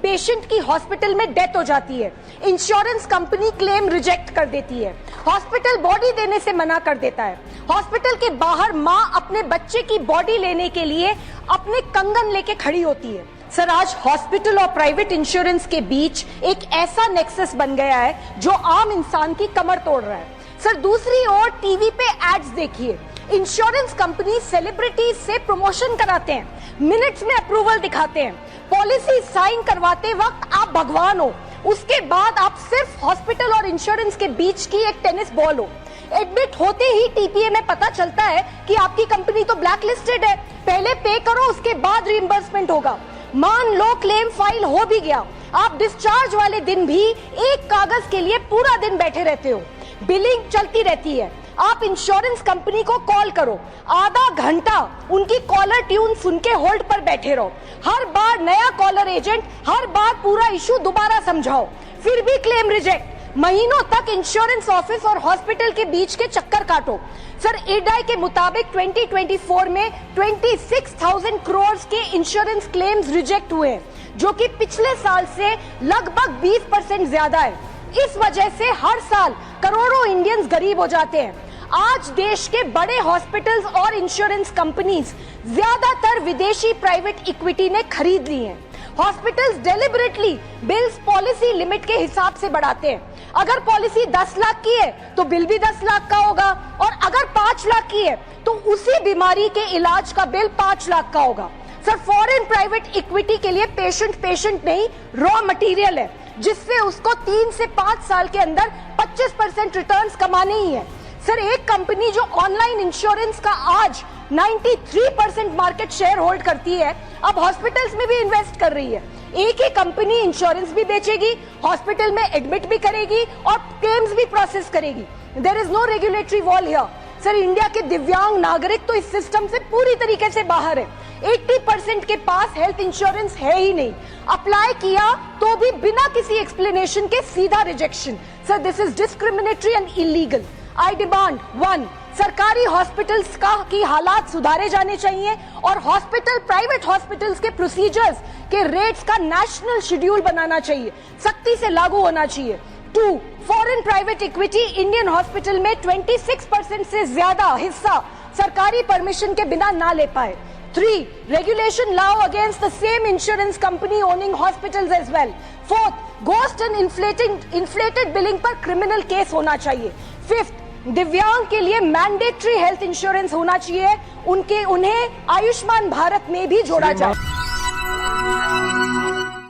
Patient की hospital में death हो जाती है, इंश्योरेंस कंपनी क्लेम रिजेक्ट कर देती है, हॉस्पिटल बॉडी देने से मना कर देता है, हॉस्पिटल के बाहर मां अपने बच्चे की बॉडी लेने के लिए अपने कंगन लेके खड़ी होती है। सर, आज हॉस्पिटल और प्राइवेट इंश्योरेंस के बीच एक ऐसा नेक्सस बन गया है जो आम इंसान की कमर तोड़ रहा है। सर, दूसरी ओर टीवी पे एड्स देखिए, इंश्योरेंस कंपनी सेलिब्रिटीज से प्रमोशन कराते हैं, मिनट्स में अप्रूवल दिखाते हैं, पॉलिसी साइन करवाते वक्त आप भगवान हो, उसके बाद आप सिर्फ हॉस्पिटल और इंश्योरेंस के बीच की एक टेनिस बॉल हो। एडमिट होते ही टीपीए में पता चलता है कि आपकी कंपनी तो ब्लैक लिस्टेड है, पहले पे करो उसके बाद रिइंबर्समेंट होगा। मान लो क्लेम फाइल हो भी गया, आप डिस्चार्ज वाले दिन भी एक कागज के लिए पूरा दिन बैठे रहते हो, बिलिंग चलती रहती है। आप इंश्योरेंस कंपनी को कॉल करो, आधा घंटा उनकी कॉलर ट्यून सुन के होल्ड पर बैठे रहो, हर बार नया कॉलर एजेंट, हर बार पूरा इशू दोबारा समझाओ, फिर भी क्लेम रिजेक्ट। महीनों तक इंश्योरेंस ऑफिस और हॉस्पिटल के बीच के चक्कर काटो। सर, IRDAI के मुताबिक 2024 में 26,000 करोड़ के इंश्योरेंस क्लेम्स रिजेक्ट हुए हैं, जो कि पिछले साल से लगभग 20% ज्यादा है। इस वजह से हर साल करोड़ों इंडियंस गरीब हो जाते हैं। आज देश के बड़े हॉस्पिटल्स और इंश्योरेंस कंपनीज ज्यादातर विदेशी प्राइवेट इक्विटी ने खरीद ली हैं। Hospitals deliberately bills policy limit के हिसाब से बढ़ाते हैं। अगर पॉलिसी 10 लाख की है तो बिल भी 10 लाख का होगा, और अगर 5 लाख की है तो उसी बीमारी के इलाज का बिल 5 लाख का होगा। सर, फॉरेन प्राइवेट इक्विटी के लिए पेशेंट नहीं, रॉ मटेरियल है, जिससे उसको 3 से 5 साल के अंदर 25% रिटर्न्स कमाने ही है। सर, एक कंपनी जो ऑनलाइन इंश्योरेंस का आज 93% मार्केट शेयर होल्ड करती है, अब हॉस्पिटल्स में भी इन्वेस्ट कर रही है। एक ही कंपनी इंश्योरेंस भी बेचेगी, हॉस्पिटल में एडमिट भी करेगी और क्लेम्स भी प्रोसेस करेगी। There is no regulatory wall here. Sir, India के दिव्यांग नागरिक तो इस सिस्टम से पूरी तरीके से बाहर है। 80% के पास हेल्थ इंश्योरेंस है ही नहीं, अप्लाई किया तो भी बिना किसी एक्सप्लेनेशन के सीधा rejection. Sir, this is discriminatory and illegal. I demand 1, सरकारी हॉस्पिटल्स की हालात सुधारे जाने चाहिए और हॉस्पिटल, प्राइवेट हॉस्पिटल्स के प्रोसीजर्स के रेट्स का नेशनल शेड्यूल बनाना चाहिए, सख्ती से लागू होना चाहिए। 2, foreign private equity Indian hospital में 26% से ज्यादा हिस्सा सरकारी परमिशन के बिना ना ले पाए। 3, रेगुलेशन लाओ against the same insurance company owning hospitals as well. 4, ghost and inflated billing पर क्रिमिनल केस होना चाहिए। 5, दिव्यांग के लिए मैंडेटरी हेल्थ इंश्योरेंस होना चाहिए, उन्हें आयुष्मान भारत में भी जोड़ा जाए।